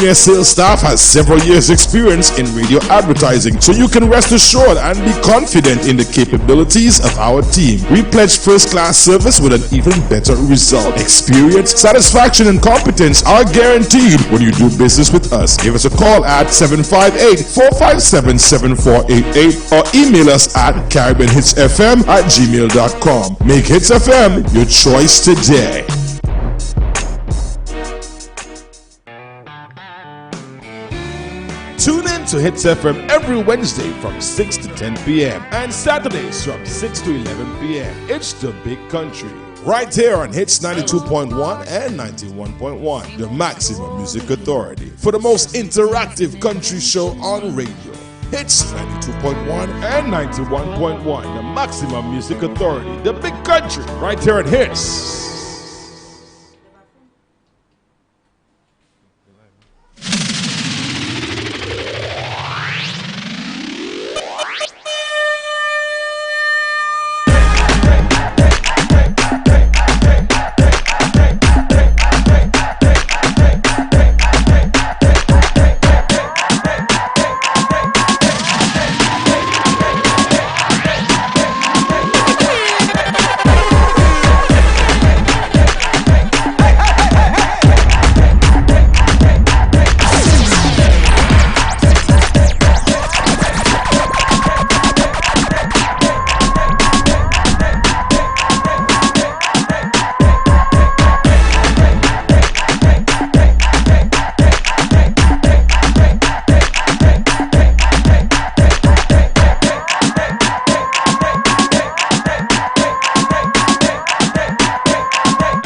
senior sales staff has several years experience in radio advertising, so you can rest assured and be confident in the capabilities of our team. We pledge first-class service with an even better result. Experience, satisfaction, and competence are guaranteed when you do business with us. Give us a call at 758-457-7488 or email us at caribbeanhitsfm@gmail.com. Make Hits FM your choice today. Tune in to Hits FM every Wednesday from 6 to 10 p.m. and Saturdays from 6 to 11 p.m. It's the Big Country. Right here on Hits 92.1 and 91.1, the Maximum Music Authority, for the most interactive country show on radio. Hits 92.1 and 91.1, the Maximum Music Authority, the Big Country, right here at Hits.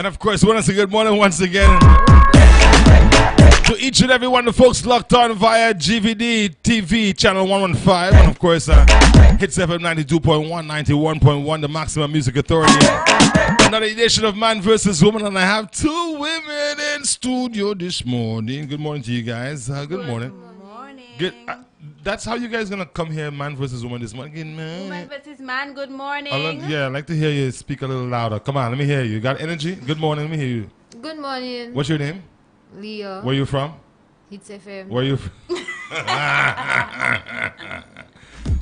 Of course, we want to say good morning once again to each and every one of the folks locked on via GVD TV channel 115, and of course Hits FM 92.1, 91.1, the Maximum Music Authority. Another edition of Man vs. Woman, and I have two women in studio this morning. Good morning to you guys. Good morning. Good morning. Good. That's how you guys gonna come here, Man vs. Woman, this morning. Woman versus man, good morning. I'd like to hear you speak a little louder. Come on, let me hear you. You got energy? Good morning, let me hear you. Good morning. What's your name? Leo. Where you from? Hits FM. Where you from?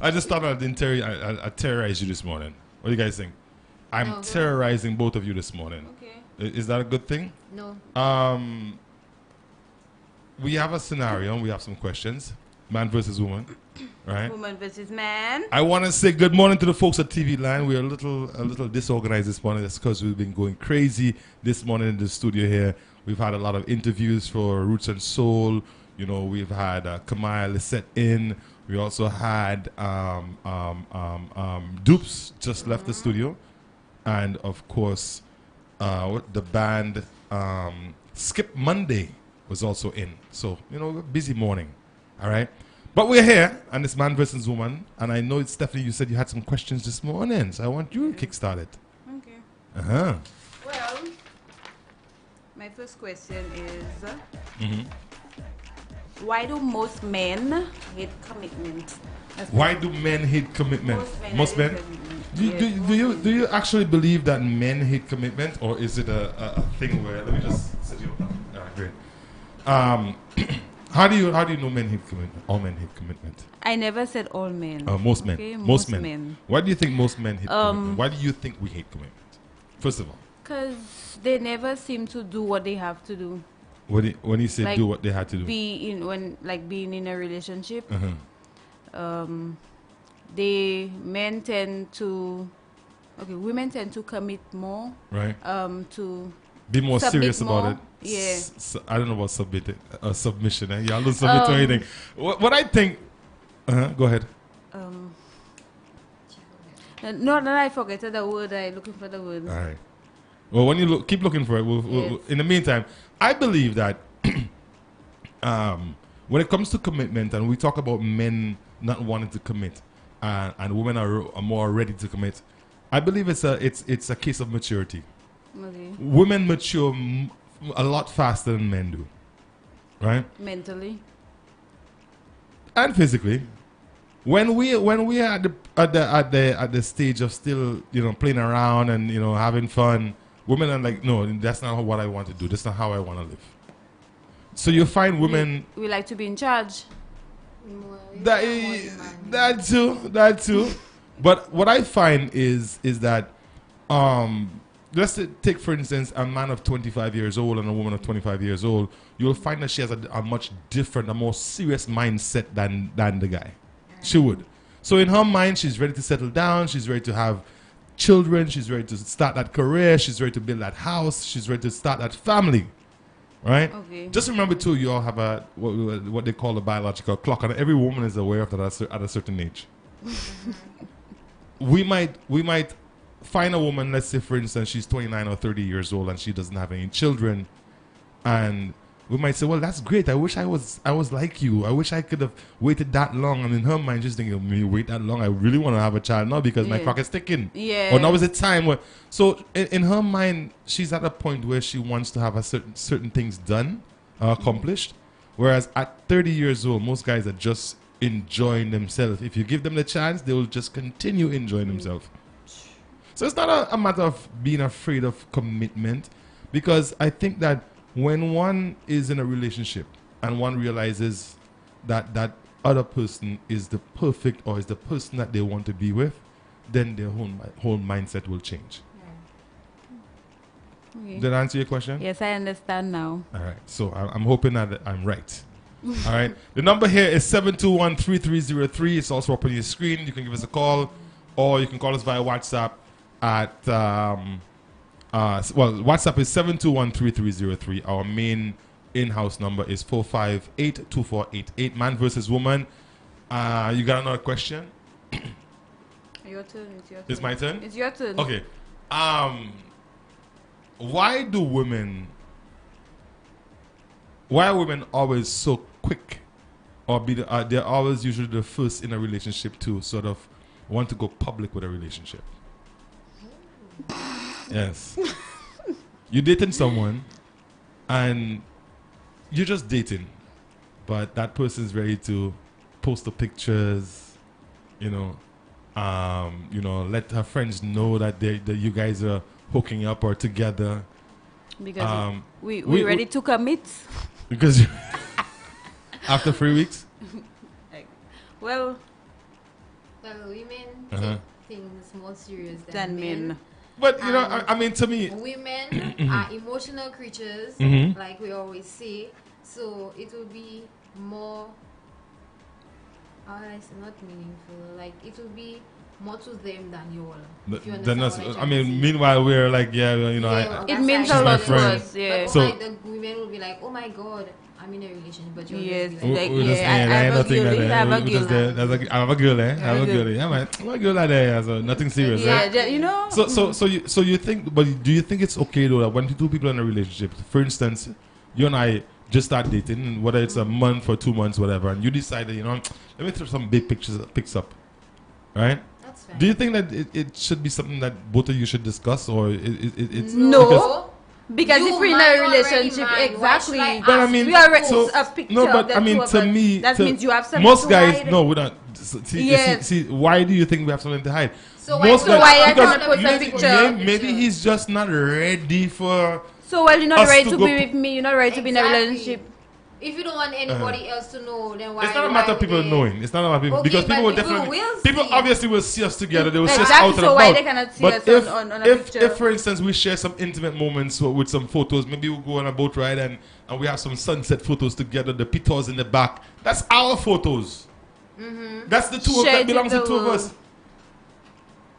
I just thought I'd terrorize you this morning. What do you guys think? I'm terrorizing both of you this morning. Okay. Is that a good thing? No. We have a scenario and we have some questions. Man versus woman, right? Woman versus man. I want to say good morning to the folks at TV Line. We're a little disorganized this morning. That's because we've been going crazy this morning in the studio here. We've had a lot of interviews for Roots and Soul. You know, we've had Kamaya Lisette in. We also had Dupes just left the studio. And, of course, the band Skip Monday was also in. So, you know, busy morning. All right. But we're here, and it's Man versus Woman. And I know, Stephanie, you said you had some questions this morning. So I want you to kickstart it. Okay. Uh-huh. Well, my first question is, why do most men hate commitment? Why do men hate commitment? Most men? Do you actually believe that men hate commitment, or is it a thing where, let me just set you up. All right, great. How do you know men hate commitment? All men hate commitment. I never said all men. Most men. Okay? Most men. Why do you think most men hate commitment? Why do you think we hate commitment? First of all. Because they never seem to do what they have to do. When you say Like, do what they had to do? being in a relationship. Uh-huh. Women tend to commit more. Right. To be more serious more. about it. Yeah. I don't know about submission. Y'all don't submit to anything. What I think. Go ahead. No, I forget the word. I'm looking for the word. All right. Well, when you keep looking for it. We'll, in the meantime, I believe that when it comes to commitment, and we talk about men not wanting to commit, and women are more ready to commit, I believe it's a case of maturity. Okay. Women mature a lot faster than men do, right? Mentally and physically. When we are at the stage of still, you know, playing around and, you know, having fun, women are like, no, that's not what I want to do. That's not how I want to live. So you find women We like to be in charge. that too. But what I find is that let's take for instance a man of 25 years old and a woman of 25 years old. You'll find that she has a much different, a more serious mindset than the guy. She would. So in her mind, she's ready to settle down. She's ready to have children. She's ready to start that career. She's ready to build that house. She's ready to start that family. Right? Okay. Just remember too, you all have a what they call a biological clock, and every woman is aware of that at a certain age. we might find a woman, let's say for instance, she's 29 or 30 years old and she doesn't have any children, and we might say, well, that's great. I wish I was like you. I wish I could have waited that long. And in her mind, she's thinking, me wait that long. I really want to have a child now because my clock is ticking. Yeah. Or now is the time where. So in her mind, she's at a point where she wants to have a certain things done, accomplished. Whereas at 30 years old, most guys are just enjoying themselves. If you give them the chance, they will just continue enjoying themselves. So it's not a matter of being afraid of commitment, because I think that when one is in a relationship and one realizes that that other person is the perfect or is the person that they want to be with, then their whole mindset will change. Okay. Did I answer your question? Yes, I understand now. All right. So I'm hoping that I'm right. All right. The number here is 721-3303. It's also up on your screen. You can give us a call, or you can call us via WhatsApp at WhatsApp is 721-3303. Our main in-house number is 458-2488. Man versus woman. You got another question? Your turn. It's your turn. It's my turn? It's your turn. Okay. Why are women always so quick, or they're always usually the first in a relationship to sort of want to go public with a relationship? Yes. You're dating someone and you're just dating, but that person is ready to post the pictures, let her friends know that you guys are hooking up or together. Because we ready to commit. Because after 3 weeks? Well, women take things more serious than men. But, I mean, to me... Women are emotional creatures, like we always say. So it will be more... not meaningful. Like, it will be more to them than you all. Meanwhile, we're like, it means a lot to us, yeah. But so the women will be like, oh my God, I'm in a relationship, but you're yes, like, I have a girl, I have a girl, I have a girl. Yeah, man. My girl are there, so nothing serious. Yeah, So you think, but do you think it's okay though that when two people are in a relationship, for instance, you and I just start dating, whether it's a month or 2 months, whatever, and you decide that, let me throw some big pics up, right? That's fine. Do you think that it should be something that both of you should discuss, or it's no? Because if we're in a might relationship, already mind. exactly. Why should I But I ask mean, we already so, a picture no, of but the I mean, two of to us. me, That means you have something most to guys, hide. no, we don't. See, Yes. see, why do you think we have something to hide? So most why I because cannot put a maybe, picture? maybe he's just not ready for. So while you're not us ready to to go be with me, you're not ready to be in a Exactly. relationship. If you don't want anybody else to know, then why? It's not a matter of people knowing. It's not a matter of people, Okay, because people but will people definitely. will People see. obviously will see us together. They will see us Exactly, out and so why about. they cannot see But us if, on a if, picture? if, for instance, we share some intimate moments with some photos, maybe we'll go on a boat ride and we have some sunset photos together. The pictures in the back. That's our photos. That's the two. That belongs to the two of us.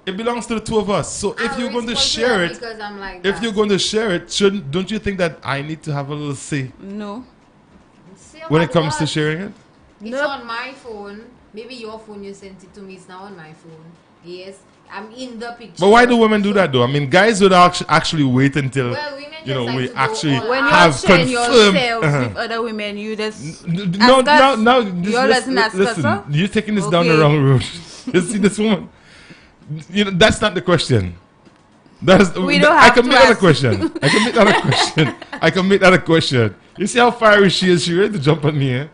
It belongs to the two of us. So if you're going to share it, because I'm like if that. you're going to share it, don't you think that I need to have a little say No. See when it about comes to what? sharing it? It's Nope. on my phone. Maybe your phone you sent it to me. It's now on my phone. Yes, I'm in the picture. But why do women do that though? I mean, guys would actually wait until Well, women just like we to go actually all When out. you're have sharing confirmed. yourself with other women, you just No, ask us. now, You always ask us, listen. huh? You're taking this down the Okay. wrong road. You see this woman? That's not the question. We don't I have can to make that a ask. question. I can make that a question. I can make that a question. You see how fiery she is? She ready to jump on me, eh?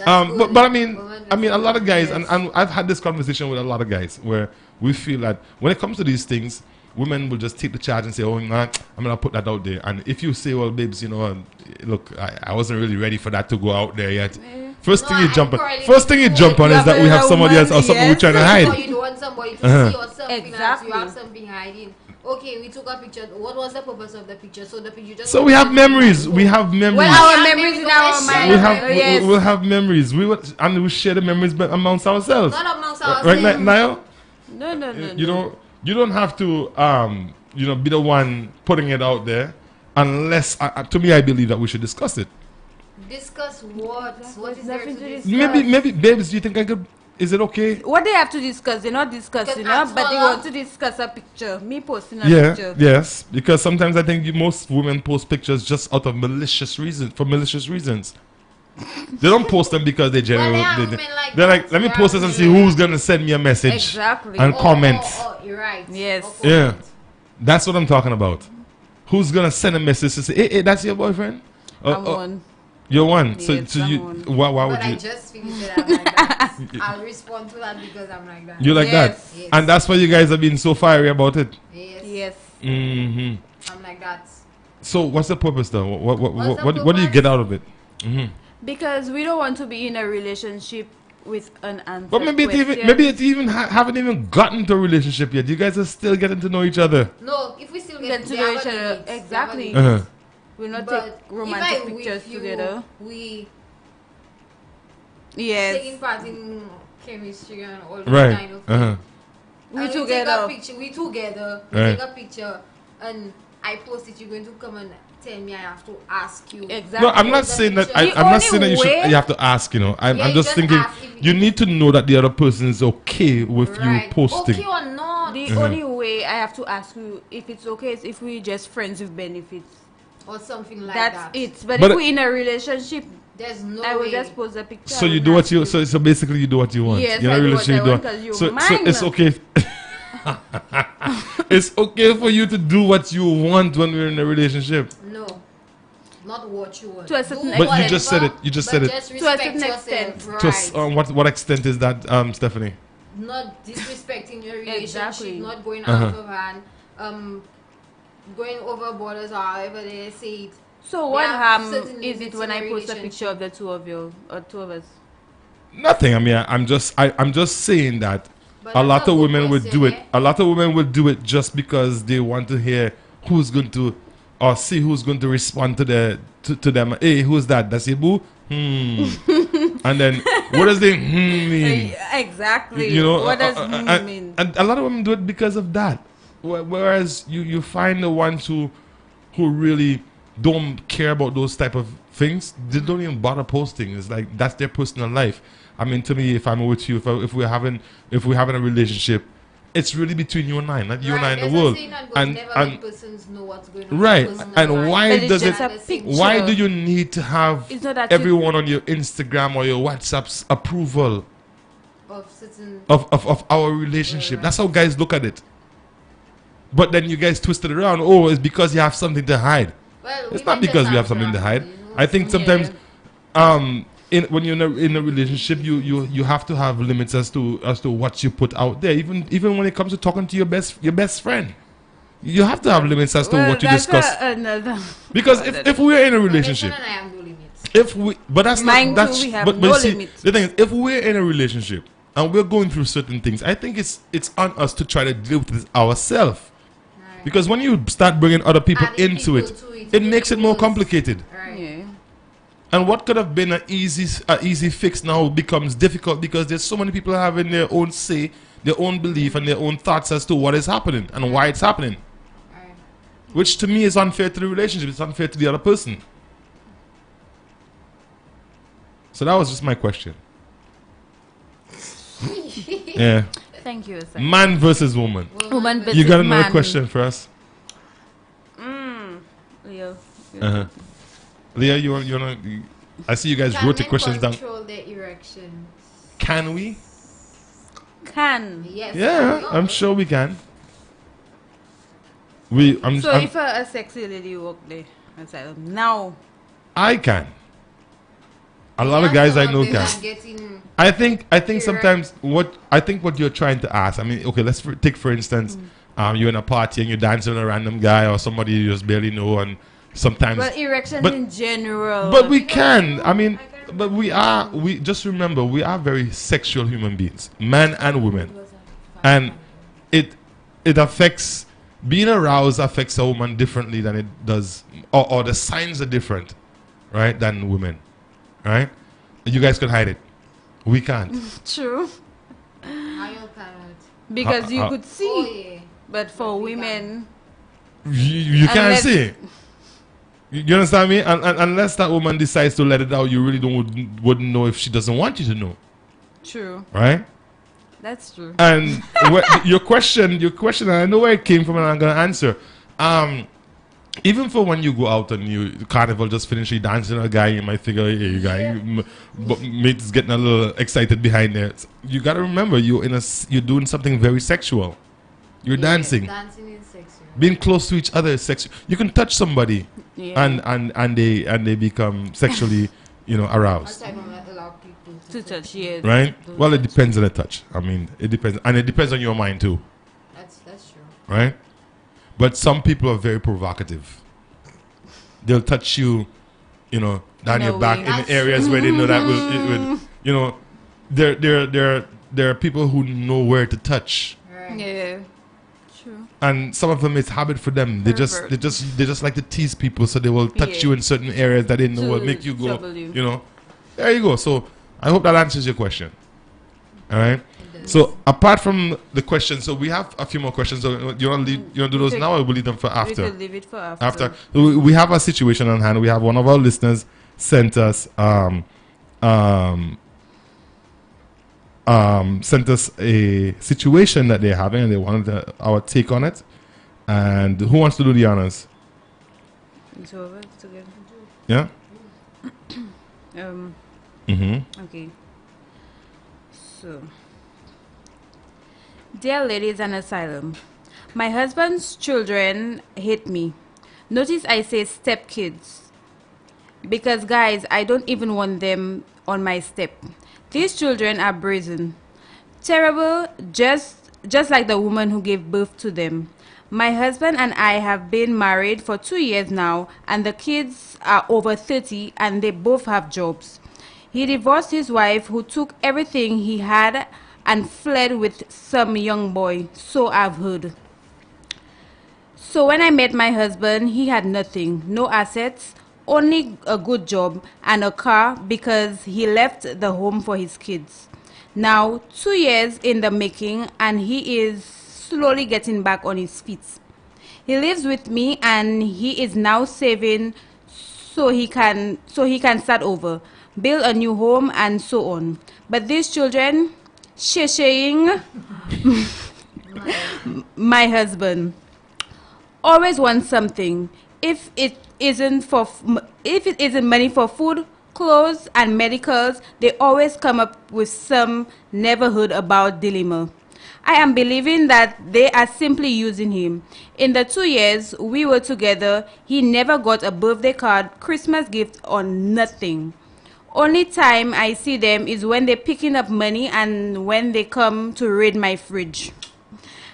But I mean, a lot of guys, and I've had this conversation with a lot of guys where we feel that when it comes to these things, women will just take the charge and say, "Oh, nah, I'm gonna put that out there." And if you say, "Well, babes, look, I wasn't really ready for that to go out there yet." First thing you jump on is that we have somebody else or something we're trying to Or hide. you don't want somebody to see or something else. Exactly. You have something hiding. Okay, we took a picture. What was the purpose of the picture? So the picture just. So we have memories. We have memories. Well, our memories in our mind. We'll have memories. We share the memories amongst ourselves. Not amongst ourselves. Right, Niall? No. You don't have to be the one putting it out there, unless to me I believe that we should discuss it. Discuss what? What is there to discuss? Maybe, babes, do you think I could? Is it okay? What they have to discuss, they're not discussing, but they want to discuss a picture. Me posting a picture. Yes, because sometimes I think most women post pictures just out of malicious reasons. They don't post them because they genuinely. They're like, let me post this and see who's gonna send me a message. Exactly. And comment. You're right. Yes. Yeah, that's what I'm talking about. Who's gonna send a message to say, hey, that's your boyfriend? I'm one. You're one. Yes, so you, one. why But would I you? just figured that I'm like that. I'll respond to that because I'm like that. You like Yes. that? Yes. And that's why you guys have been so fiery about it. Yes. Hmm. I'm like that. So what's the purpose though? What's the What do you purpose? get out of it? Because we don't want to be in a relationship with an answer. But maybe it even haven't even gotten to a relationship yet. You guys are still getting to know each other. No, if we still Get get to know each other. Exactly. Uh-huh. We'll not But take if romantic I'm pictures with you, together. we Yes. taking part in chemistry and all that Right. kind of Uh-huh. thing. We And together. we together. We Right. take a picture and I post it. You're going to come and tell me I have to ask you. Exactly. No, I'm not The saying that. picture. I'm The not saying that only you have to ask. I'm Yeah, just you just thinking ask if you need to know that the other person is okay with Right. you posting. Okay or not? The only way I have to ask you if it's okay is if we just friends with benefits. Or something like That's that. it. But But if we're in a relationship, There's no I will way. just post a picture. So I you will do what ask you so basically you do what you want. Yes, You're I in a do what I relationship, you want do 'cause you're so mine. it's okay. It's okay for you to do what you want when we're in a relationship. No. Not what you want. To a certain Do But you just said whatever, it. You just but said it. Just To a respect certain yourself. extent. Right. What extent is that, Stephanie? Not disrespecting your relationship, Exactly. not going Uh-huh. out of hand, going over borders or however they say it. So what There are harm certain is it limits when in I a post a relationship. picture of the two of you or two of us? Nothing. I mean, I'm just saying that But a that's lot a of good women would question, do it. eh? A lot of women would do it just because they want to hear who's going to or see who's going to respond to them. Hey, who's that? That's your boo. And then what does the mean? Exactly. You know, what does mean? and a lot of women do it because of that. Whereas you find the ones who really don't care about those type of things. They don't even bother posting. It's like that's their personal life. I mean, to me, if I'm with you, if we're having a relationship, it's really between you and I, not you and I in the world. And never let persons know what's going on. Right, in their personal and life. why But it's does just it? a picture. Why do you need to have It's not that everyone on your Instagram or your WhatsApp's approval Of certain of our relationship? That's how guys look at it. But then you guys twist it around. Oh, it's because you have something to hide. well, It's women not because just we have something to hide. I think sometimes, when you're in a relationship, you have to have limits as to what you put out there. Even when it comes to talking to your best friend, you have to have limits as to what you that's discuss. Another. Because if we're in a relationship, And I have no limits. but that's Mine not too, that's we have but no you see, limits. the thing is, if we're in a relationship and we're going through certain things, I think it's on us to try to deal with it ourselves. Right. Because when you start bringing other people Adding into people it, to it, it makes it more worse. complicated. Right. Yeah. And what could have been an easy fix now becomes difficult because there's so many people having their own say, their own belief, and their own thoughts as to what is happening and why it's happening. Right. Which to me is unfair to the relationship. It's unfair to the other person. So that was just my question. Yeah. Thank you, sir. Man versus woman. Woman versus You got another man. question for us? Leo. Uh-huh. Leah, you want to... I see you guys wrote the questions down. Control their erections. Can we? Can. Yes. Yeah, I'm sure we can. So if a sexy lady walk there and say, now, I can. A lot of guys I know can. Getting I think sometimes what you're trying to ask. I mean, okay, let's take for instance You're in a party and you're dancing with a random guy or somebody you just barely know, and sometimes. Well, erections but- in general. But we can. I mean, but we just remember we are very sexual human beings, men and women, and it affects being aroused affects a woman differently than it does, or the signs are different, right, than women, right? You guys can hide it, we can't. True. How you cannot? Because you could see. Oh yeah. But for women, You can't Unless- see. You understand me? And unless that woman decides to let it out, you really wouldn't know if she doesn't want you to know, true. right? That's true. And your question, I know where it came from, and I'm gonna answer. Even for when you go out and the carnival just finished, you dancing with a guy, you might figure, hey, you guy, but mate's getting a little excited behind there. You gotta remember, you're doing something very sexual. You're dancing, Dancing is sexual. being close to each other is sexual. You can touch somebody, Yeah. and they become sexually, aroused. Also, I don't allow people To touch, yeah. Right? Don't Well, it touch. depends on the touch. I mean, it depends, and it depends on your mind too. That's true. Right? But some people are very provocative. They'll touch you, down In a your back way. in areas where they know that will, there are people who know where to touch, Right. Yeah. True. and some of them it's habit for them. They Pervert. just like to tease people, so they will touch you in certain areas that they know will To make you go, trouble you. There you go. So I hope that answers your question. All right. It does. So apart from the questions, so we have a few more questions. So you want to do those now, or we'll leave them for We after? could leave it for after. After we have a situation on hand. We have one of our listeners sent us a situation that they're having, and they wanted our take on it. And who wants to do the honors? It's over. It's okay. Yeah. Okay. So, dear ladies and asylum, my husband's children hate me. Notice I say stepkids. Because guys, I don't even want them on my step. These children are brazen. Terrible, just like the woman who gave birth to them. My husband and I have been married for 2 years now, and the kids are over 30 and they both have jobs. He divorced his wife, who took everything he had and fled with some young boy, so I've heard. So when I met my husband, he had nothing, no assets, only a good job and a car because he left the home for his kids. Now, 2 years in the making, and he is slowly getting back on his feet. He lives with me, and he is now saving so he can start over, build a new home, and so on. But these children, shishing my husband, always want something. If it isn't money for food, clothes, and medicals, they always come up with some never heard about dilemma. I am believing that they are simply using him. In the 2 years we were together, he never got a birthday card, Christmas gift, or nothing. Only time I see them is when they're picking up money and when they come to raid my fridge.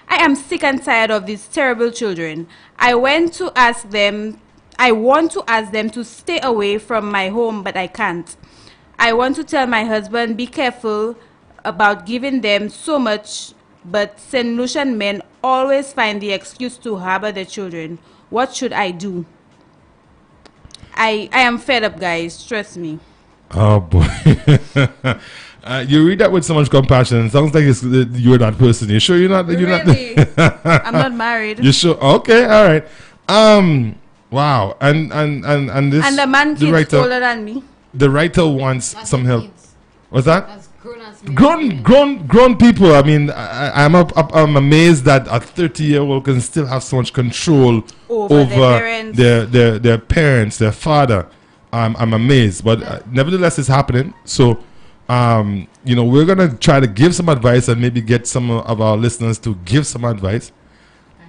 I am sick and tired of these terrible children. I want to ask them to stay away from my home, but I can't. I want to tell my husband, be careful about giving them so much, but St. Lucian men always find the excuse to harbor their children. What should I do? I am fed up, guys. Trust me. Oh boy. You read that with so much compassion. It sounds like you're that person. You sure you're not? You're Really? not. I'm not married. You sure? Okay, all right. Wow. And this. And the man the kids writer, older than me. the writer wants That's some help. kids. What's that? That's grown-ass men. Grown people. I mean, I'm amazed that a 30-year-old can still have so much control Over their parents. their parents, their father. I'm amazed, but nevertheless, it's happening. So, we're gonna try to give some advice and maybe get some of our listeners to give some advice.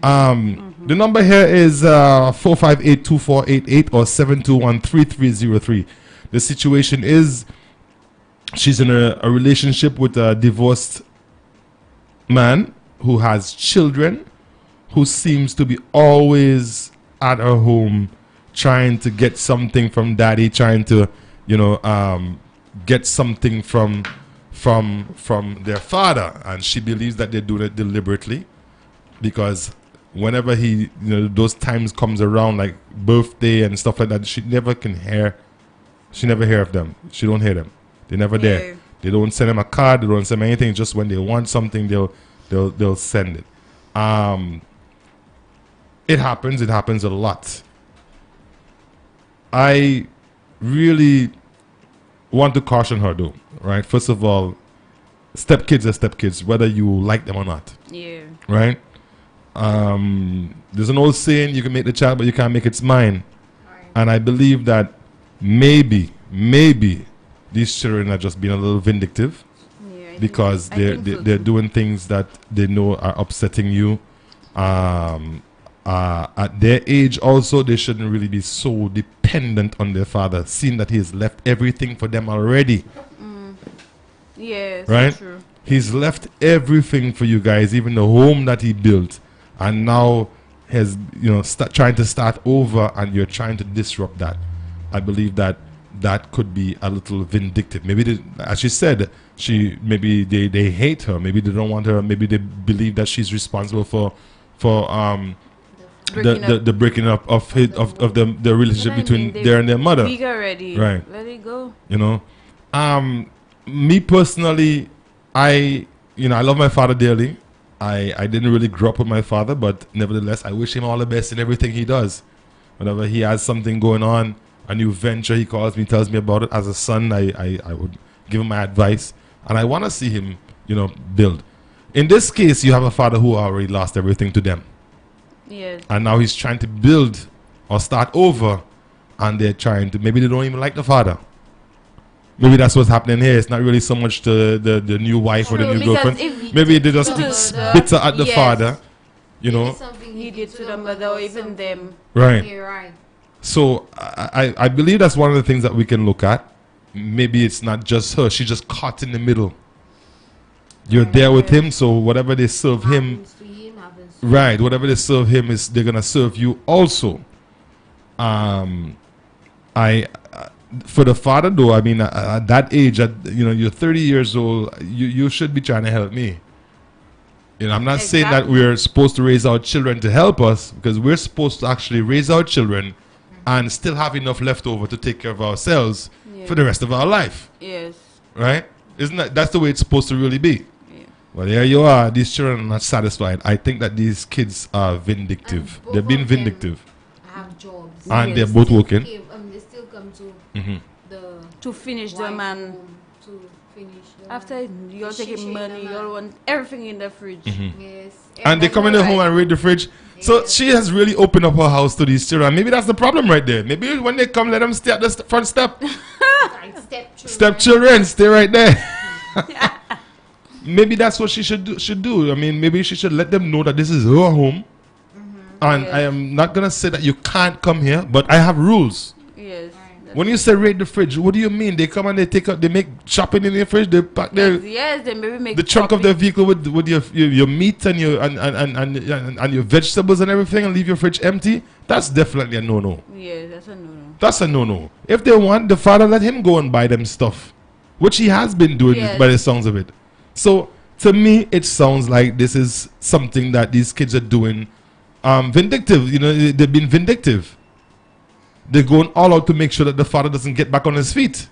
The number here is 458-2488 or 721-3303. The situation is she's in a relationship with a divorced man who has children who seems to be always at her home trying to get something from daddy, trying to, get something from their father, and she believes that they're doing it deliberately, because whenever those times comes around, like birthday and stuff like that, she never hear of them. She don't hear them. They're never there. They don't send them a card. They don't send them anything. Just when they want something, they'll send it. It happens. It happens a lot. I really want to caution her, though. Right? First of all, stepkids are stepkids, whether you like them or not. Yeah. Right? There's an old saying: you can make the child, but you can't make its mine. Right. And I believe that maybe these children are just being a little vindictive, because they're doing things that they know are upsetting you. At their age also, they shouldn't really be so dependent on their father, seeing that he has left everything for them already. Yes, right? True. He's left everything for you guys, even the home that he built, and now has trying to start over, and you're trying to disrupt that. I believe that could be a little vindictive. Maybe as she said, maybe they hate her. Maybe they don't want her. Maybe they believe that she's responsible for the breaking up of the relationship between their and their mother. Big already. Right. Let it go. Me personally, I love my father dearly. I didn't really grow up with my father, but nevertheless, I wish him all the best in everything he does. Whenever he has something going on, a new venture, he calls me, tells me about it. As a son, I would give him my advice, and I want to see him, build. In this case, you have a father who already lost everything to them. Yes. And now he's trying to build or start over, and they're trying to, maybe they don't even like the father. Maybe that's what's happening here. It's not really so much the new wife or the new girlfriend. Maybe they just bitter at the father, Something he did to the mother or even them. Right. Yeah, right. So I believe that's one of the things that we can look at. Maybe it's not just her. She's just caught in the middle. You're there with him, so whatever they serve him, right, whatever they serve him, they're going to serve you also. For the father, though, I mean, at that age, you're 30 years old, you should be trying to help me. I'm not saying that we're supposed to raise our children to help us, because we're supposed to actually raise our children and still have enough left over to take care of ourselves for the rest of our life. Yes. Right? That's the way it's supposed to really be. Yeah. Well, there you are. These children are not satisfied. I think that these kids are vindictive. They're being vindictive. Have jobs. And they're both working. They still come to To finish them, and to finish them. after you're taking money, you want everything in the fridge. Yes. And they come in the home and raid the fridge. So she has really opened up her house to these children. Maybe that's the problem right there. Maybe when they come, let them stay at the front step. Stepchildren, stay right there. Maybe that's what she should do. I mean, maybe she should let them know that this is her home. And I am not going to say that you can't come here, but I have rules. Yes. When you say raid the fridge, what do you mean? They come and they make shopping in the fridge. They pack their they maybe make the trunk of their vehicle with your meat and your and your vegetables and everything, and leave your fridge empty. That's definitely a no-no. Yeah, that's a no-no. That's a no-no. If they want, the father, let him go and buy them stuff, which he has been doing by the sounds of it. So to me, it sounds like this is something that these kids are doing, vindictive. They've been vindictive. They're going all out to make sure that the father doesn't get back on his feet.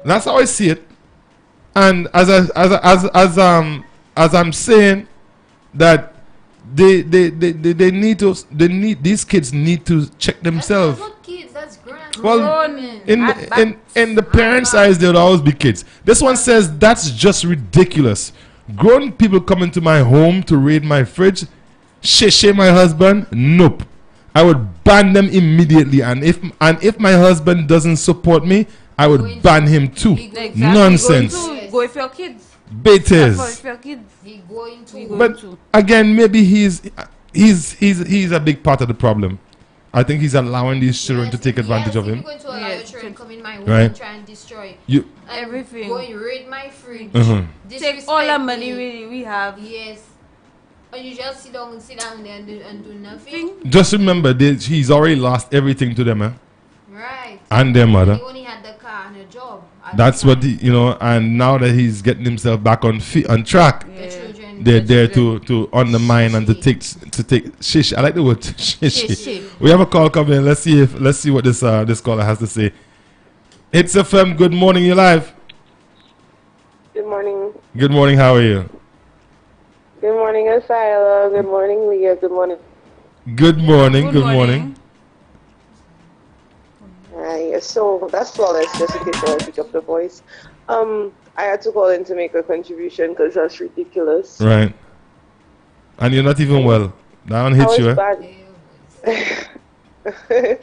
That's how I see it. And as I'm saying that these kids need to check themselves. That's not kids, that's grown. Well, in the parents' eyes, they'll always be kids. This one says that's just ridiculous. Grown people come into my home to raid my fridge. Sheshe my husband? Nope. I would ban them immediately, and if my husband doesn't support me, I would ban him too. Exactly. Nonsense. Go with your kids. Betas. Go with your kids. Going to. But again, maybe he's a big part of the problem, I think he's allowing these children to take advantage of If him. you're going to allow your Yes. children come in my home Right. and try and destroy You and Everything. go and raid my fridge, Take all the disrespect money me. we have. Yes. And you just sit down there and do nothing. just remember, he's already lost everything to them, Right. and their mother. He only had the car and a job. at That's the what time. and now that he's getting himself back on track, The children. they're the there children. to undermine and to take shish. I like the word shish. Shish. We have a call coming in. Let's see what this caller has to say. It's FM. Good morning. You live. Good morning. Good morning. How are you? Good morning, Asila. Good morning, Leah. Good morning. Good morning. Good morning. Yes, so that's flawless, just in case I pick up the voice. I had to call in to make a contribution because that's ridiculous. Right. And you're not even well. That one I hits was you. bad.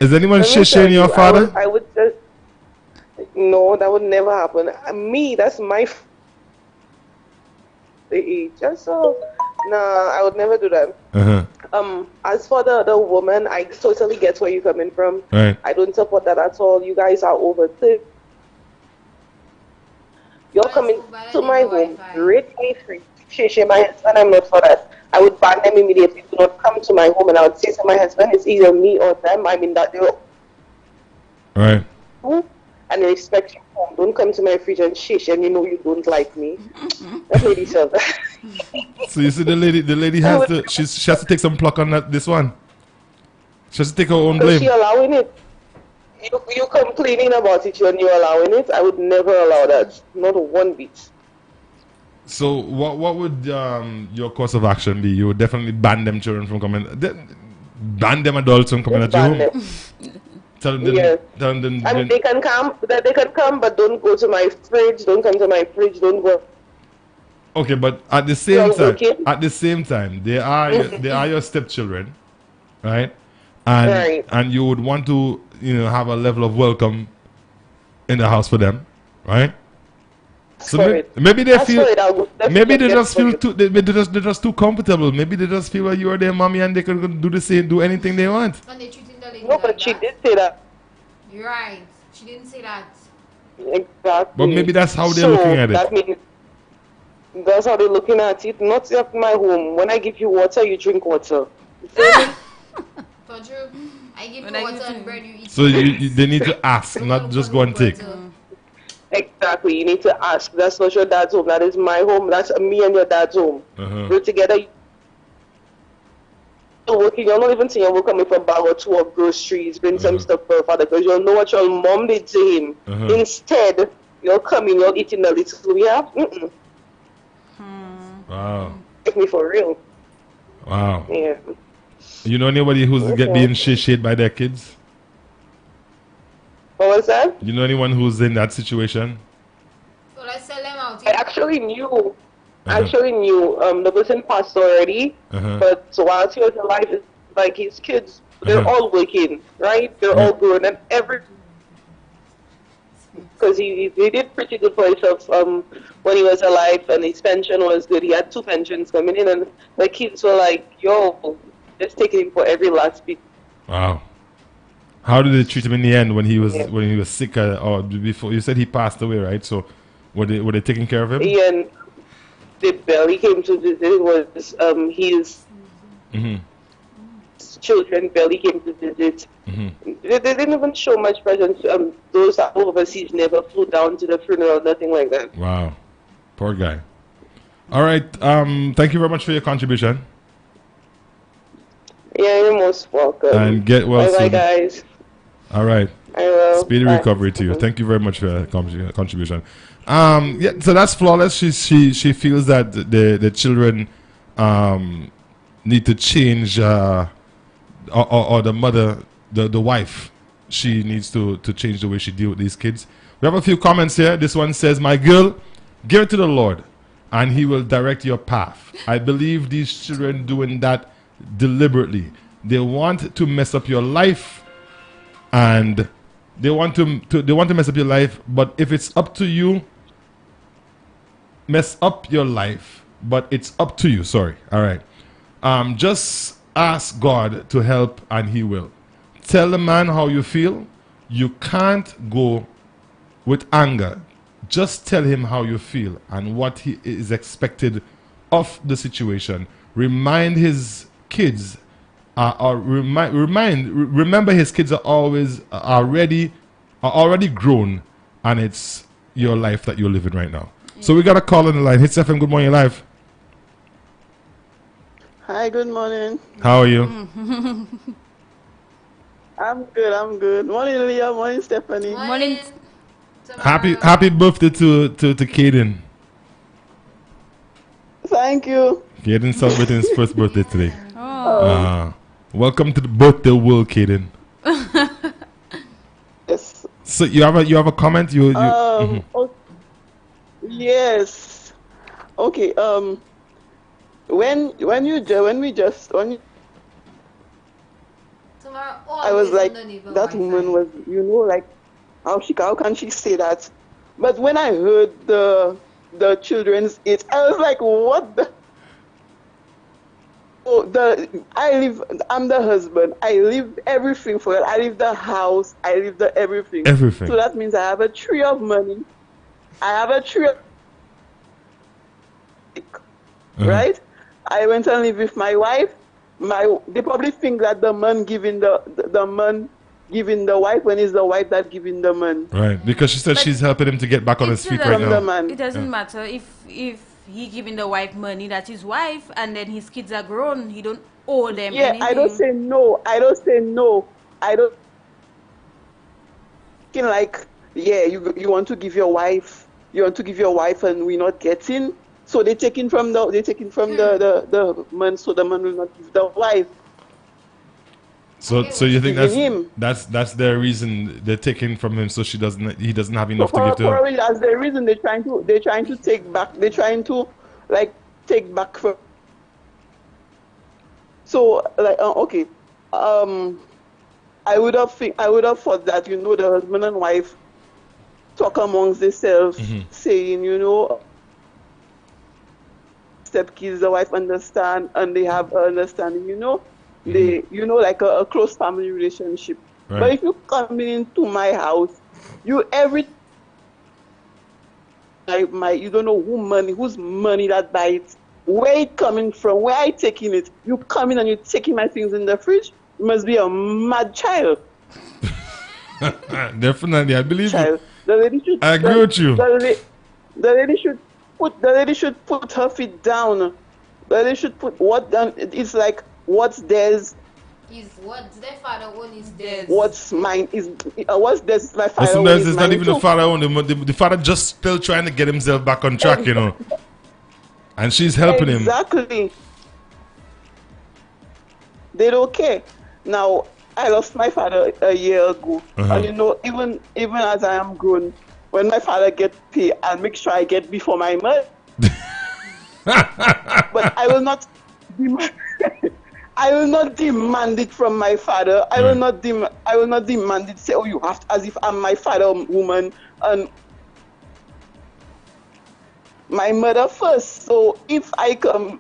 Is anyone Let me shishing tell your you, father? I would just... No, that would never happen. Me, that's my... Just so... Nah, I would never do that. Uh-huh. As for the woman, I totally get where you're coming from. Right. I don't support that at all. You guys are over it. You're coming to my home, raid me free, shame my husband. I'm not for that. I would ban them immediately. Do not come to my home, and I would say to my husband, it's either me or them. I mean that they're Right. and respect your home. Don't come to my fridge and shish, and you know you don't like me. That lady said that. So you see, the lady has to she has to take some pluck on this one. She has to take her own Because she blame. allowing it. You complaining about it and you allowing it. I would never allow that. Not one bit. So what would your course of action be? You would definitely ban them children from coming. Ban them adults from coming at your Ban home. them. Tell them, Yes. tell them, I mean, they can come, but don't go to my fridge. Don't come to my fridge. Don't go. okay, but at the same Well, time, okay. they are your stepchildren, right? And Right. and you would want to have a level of welcome in the house for them, right? So for it. maybe they As feel for it, I would maybe they definitely just get feel for too they're just too comfortable. Maybe they just feel like you are their mommy and they can do the same, do anything they want. And they treating the lady No, like but she that. did say that. You're right. She didn't say that. Exactly. But maybe that's how they're So, looking at it. That means that's how they're looking at it. Not at my home. When I give you water, you drink water. Don't you? I give When you I water give and you- bread, you eat. So they need to ask, not just go and take. Exactly. You need to ask. That's not your dad's home. That is my home. That's me and your dad's home. Uh-huh. We're together. You're working. You're not even saying you're coming for a bag or two of groceries, bring some stuff for your father, because you'll know what your mom did to him. Uh-huh. Instead, you're coming, you're eating the little we have. Wow. Take me for real. Wow. Yeah. You know anybody who's being shit by their kids? What was that? You know anyone who's in that situation? So let's sell them out. I actually knew. The person passed already, but while he was alive, it's like his kids, they're all working, right? They're all grown, and because he did pretty good for himself when he was alive, and his pension was good. He had 2 pensions coming in, and the kids were like, "Yo, just taking him for every last bit." Wow. How did they treat him in the end when he was sick or before? You said he passed away, right? So were they taking care of him? And they barely came to visit. It was his children barely came to visit. They didn't even show much presence. Those overseas never flew down to the funeral, nothing like that. Wow. Poor guy. All right. Thank you very much for your contribution. Yeah, you're most welcome. And get well Bye, soon. guys. All right. I will. Speedy Bye. recovery to you. Thank you very much for your contribution. Yeah, so that's flawless. She feels that the children need to change, or the mother, the wife, she needs to change the way she deals with these kids. We have a few comments here. This one says, "My girl, give it to the Lord, and He will direct your path." I believe these children doing that deliberately. They want to mess up your life, and they want to mess up your life. But if it's up to you, mess up your life. But it's up to you. Sorry. All right. Just ask God to help, and He will. tell the man how you feel. You can't go with anger. Just tell him how you feel and what he is expected of the situation. Remind his kids, remember his kids are already grown, and it's your life that you're living right now. So we got a call on the line. Hits FM, good morning, live. Hi, good morning. How are you? I'm good. Morning, Leah. Morning, Stephanie. Morning. Happy birthday to Caden. Thank you. Caden celebrating his first birthday today. Oh. Welcome to the birthday world, Caden. Yes. So you have a comment? Yes. Okay. When I was like, that woman was, like, how can she say that? But when I heard the children's age, I was like, what the? I'm the husband. I live everything for her. I live the house. I live the everything. Everything. So that means I have a tree of money. I have a tree of right? I went and live with my wife. They probably think that the man giving the man giving the wife when it's the wife that giving the man. Right, because she said she's helping him to get back on his feet right now. It doesn't matter if he giving the wife money, that's his wife, and then his kids are grown. He don't owe them anything. I don't say no. I don't like, you want to give your wife, and we're not getting. So they taking from the man, so the man will not give the wife. So you think that's their reason they're taking from him, so he doesn't have enough to give to her. Probably that's the reason they're trying to take back. They're trying to take back from. So okay, I would have thought that the husband and wife talk amongst themselves, saying stepkids, the wife understand, and they have understanding, they like a close family relationship. Right. But if you come into my house, you don't know whose money that buy it, where it coming from, where I taking it. You come in and you taking my things in the fridge. You must be a mad child. Definitely, I believe you. I agree with you. The lady should put her feet down. The lady should put it's like what's theirs. Is what their father own is theirs. What's mine is what's theirs is my father. Sometimes it's not even the father own. The father just still trying to get himself back on track, and she's helping him. Exactly. They don't care. Now I lost my father a year ago, and even as I am grown, when my father get paid, I'll make sure I get before my mother. But I will not. I will not demand it from my father. I will not demand it. Say, you have to, as if I'm my father woman and my mother first. So if I come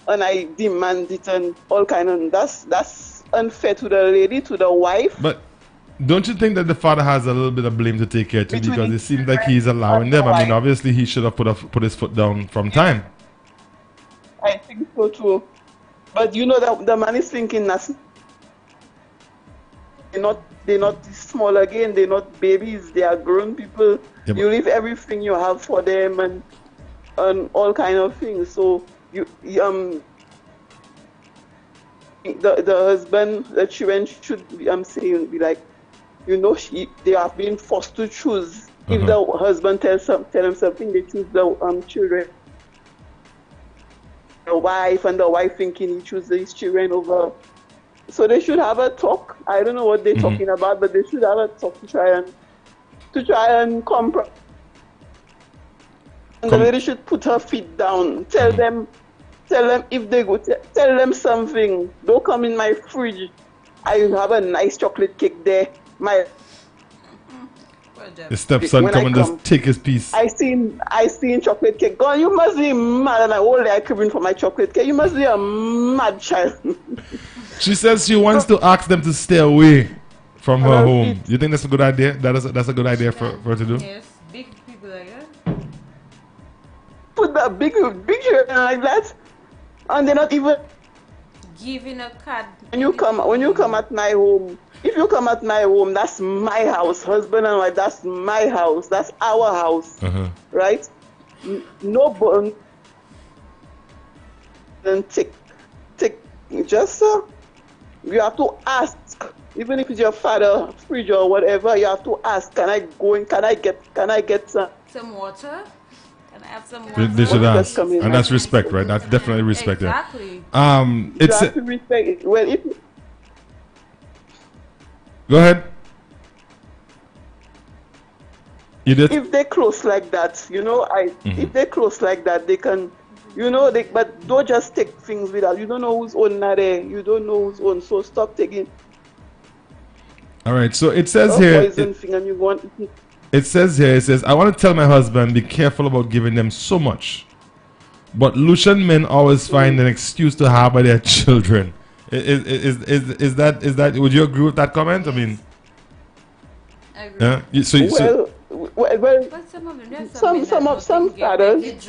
and I demand it and all kind of that's unfair to the lady, to the wife. But don't you think that the father has a little bit of blame to take care too, because it seems like he's allowing them? I mean, obviously he should have put his foot down from time. I think so too. But that the man is thinking that they're not small again. They're not babies. They are grown people. Yeah, you leave everything you have for them and all kind of things. So the husband, the children should be be like, they have been forced to choose. If the husband tell him something, they choose the children. The wife and the wife thinking he chooses his children over. So they should have a talk. I don't know what they're talking about, but they should have a talk to try and compromise. And the lady should put her feet down. Tell them if they go. Tell them something. Don't come in my fridge. I have a nice chocolate cake there. The stepson come and just take his piece. I seen chocolate cake. God, you must be mad, and I hold the cribbing for my chocolate cake. You must be a mad child. She says she wants to ask them to stay away from her Well, home. You think that's a good idea? That's a good idea for her to do? Yes, big people like that. Put that big shirt like that, and they're not even. Giving a card. When you come at my home, if you come at my home, that's my house, husband and wife. That's my house. That's our house, right? No button. And tick. Just you have to ask. Even if it's your father, fridge or whatever, you have to ask. Can I go in? Can I get Some water? Can I have some water? They should Water ask, come in. and that's respect, right? That's definitely respect. Yeah. Exactly. You It's have to respect it. Well, if go ahead. You did. if they close like that, if they close like that, they can, but don't just take things without. You don't know whose own are there. You don't know whose own. So stop taking All right. So it says here. poison thing and you want. It says here. It says, I want to tell my husband, be careful about giving them so much. But Lucian men always find an excuse to harbor their children. Is that? Would you agree with that comment? I mean, I agree. yeah. Well, But some of them, there's some fathers.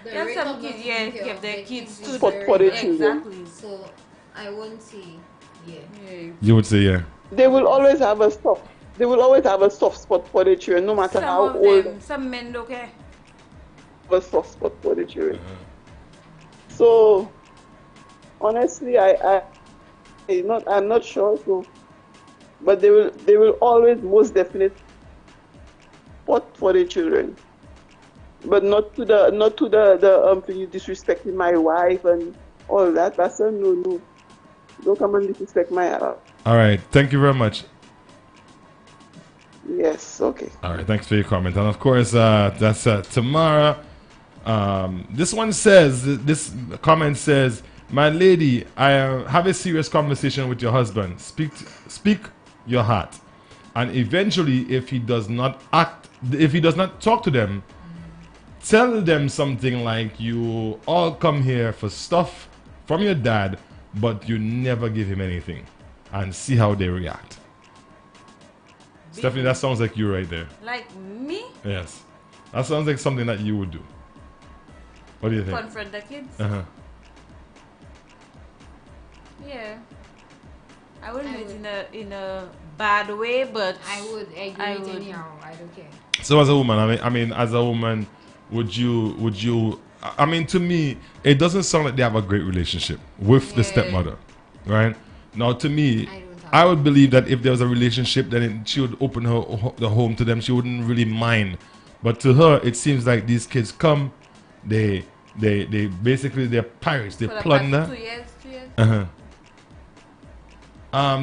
There's some kids, yeah, give their kids to For the children. Exactly. So I won't say, yeah. Yeah. you would say yeah. They will always have a soft. They will always have a soft spot for the children, no matter how Some of old. them, some men don't care. Have a soft spot for the children. So, honestly, I'm not sure. So, but they will always most definitely spot for the children, but not to the you disrespecting my wife and all that. That's a no. Don't come and disrespect my house. All right. Thank you very much. Yes, okay. All right, thanks for your comment. And of course, that's Tamara. This one says, this comment says, my lady, I have a serious conversation with your husband. Speak your heart. And eventually, if he does not talk to them, tell them something like, you all come here for stuff from your dad, but you never give him anything. And see how they react. Stephanie, that sounds like you right there. Like me? Yes. That sounds like something that you would do. What do you think? Confront the kids? Uh-huh. Yeah. I wouldn't do it in a bad way, but I would agree I with would. anyhow. I don't care. So as a woman, I mean, as a woman, would you, I mean, to me, it doesn't sound like they have a great relationship with the stepmother, right? Now, to me, I would believe that if there was a relationship, then she would open the home to them. She wouldn't really mind. But to her, it seems like these kids come, they basically, they're pirates. They for the plunder. past 2 years.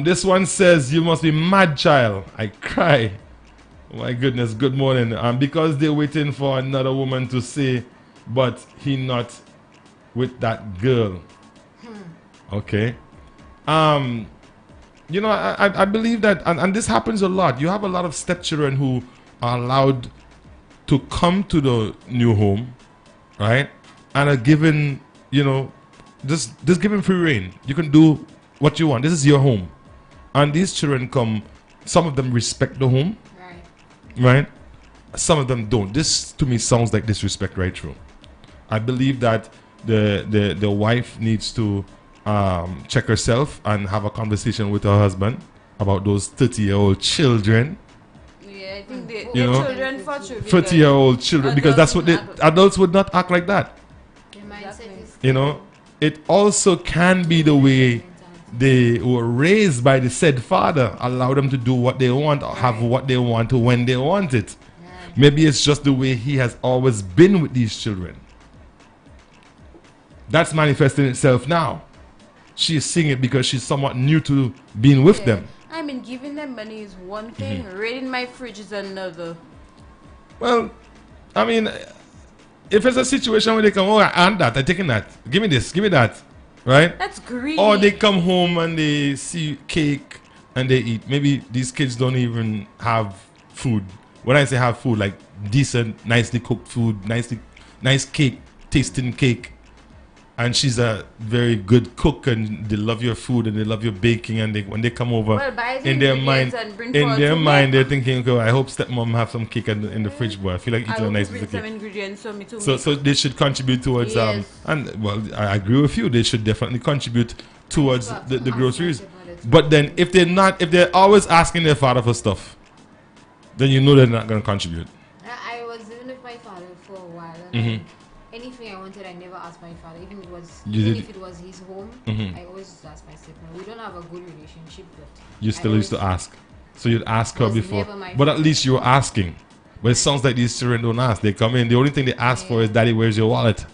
This one says, you must be mad, child. I cry. Oh my goodness, good morning. Because they're waiting for another woman to say, but he not with that girl. Okay. You know, I believe that, and this happens a lot. You have a lot of stepchildren who are allowed to come to the new home, right? And are given, you know, just given free reign. You can do what you want. This is your home. And these children come, some of them respect the home, right? Some of them don't. This to me sounds like disrespect right through. I believe that the wife needs to check herself and have a conversation with her husband about those 30-year-old children. Yeah, I think they You know, children for children. 30-year-old children, because that's what adults would not act like that. The mindset is You know, it also can be the way they were raised by the said father. Allow them to do what they want or have what they want when they want it. Maybe it's just the way he has always been with these children. That's manifesting itself now. She's seeing it because she's somewhat new to being with them. I mean, giving them money is one thing, raiding my fridge is another. Well, I mean, if it's a situation where they come, oh, I want that, I'm taking that. Give me this, give me that. Right? That's greedy. Or they come home and they see cake and they eat. Maybe these kids don't even have food. When I say have food, like decent, nicely cooked food, nice cake, tasting cake. and she's a very good cook, and they love your food and they love your baking, and when they come over, Well, buy the in their mind, ingredients and bring forward to they're make. thinking, okay, I hope stepmom have some cake in the fridge, boy. I feel like I eating a will nice bring piece of some cake. ingredients for me to So make. so they should contribute towards Yes. and well, I agree with you. They should definitely contribute towards But the ask groceries. my stepmother to But then if they're always asking their father for stuff, then you know they're not going to contribute. I was living with my father for a while, and Mhm. anything I wanted, I never asked my father. Even You did- if it was his home, Mhm. I always just asked my stepmother. We don't have a good relationship, but You I still used to always- ask. So you'd ask her Was before. never my But at fault. least you were asking. But it sounds like these children don't ask. They come in. The only thing they ask for is, Daddy, where's your wallet?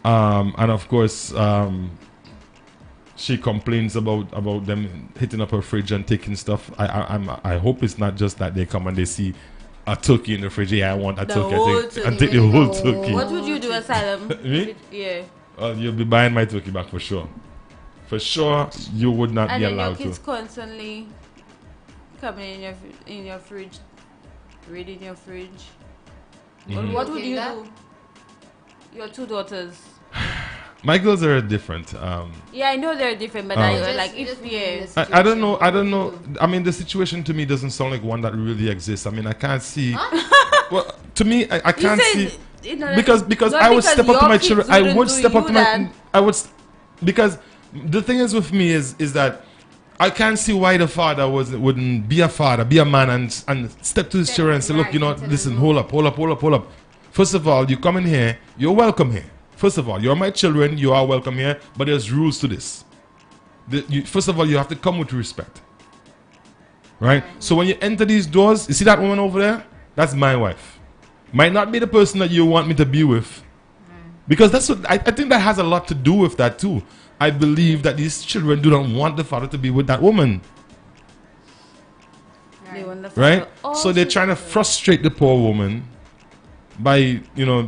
And of course, she complains about them hitting up her fridge and taking stuff. I hope it's not just that they come and they see a turkey in the fridge. Yeah, I want a The turkey. whole And turkey. take the whole turkey. What would you do, Asylum? Me? Yeah. You'll be buying my turkey back for sure. For sure, you would not And be then your allowed kids to. constantly coming in your fridge, reading your fridge. Mhm. What would Okay, you that- do? Your two daughters. My girls are different. Yeah, I know they're different, but Oh. I Just- like just if put me in yeah. this I don't know. situation. I don't What know. would you do? I mean, the situation to me doesn't sound like one that really exists. I mean, I can't see. Well, to me, I You can't said, see you know, because not I would step up to your my kids children. I wouldn't would do step up you to my. that. I would because the thing is with me is that I can't see why the father wouldn't be a father, be a man, and step to his Step children and say, look, right you know, into the listen, room. hold up. First of all, you come in here, you're welcome here. First of all, you're my children, you are welcome here, but there's rules to this. First of all, you have to come with respect. Right? So when you enter these doors, you see that woman over there? That's my wife. Might not be the person that you want me to be with. Because that's what I think that has a lot to do with that too. I believe that these children do not want the father to be with that woman. They want the Right? father all So they're trying to frustrate the poor woman by,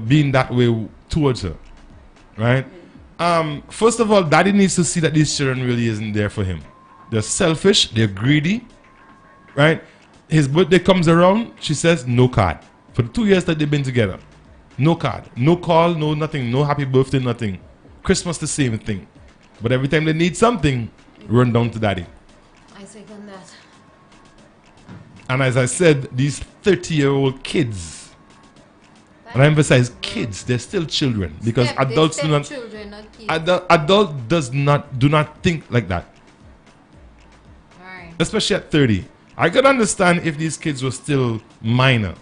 being that way towards her. Right? First of all, daddy needs to see that these children really isn't there for him. They're selfish, they're greedy. Right? His birthday comes around, she says, no card. For the 2 years that they've been together. No card. No call, no nothing. No happy birthday, nothing. Christmas, the same thing. But every time they need something, run down to daddy. I second that. And as I said, these 30-year-old kids, and I emphasize kids, they're still children. Because adults do not, Children, not kids. adult do not think like that. Alright. Especially at 30. I could understand if these kids were still minor.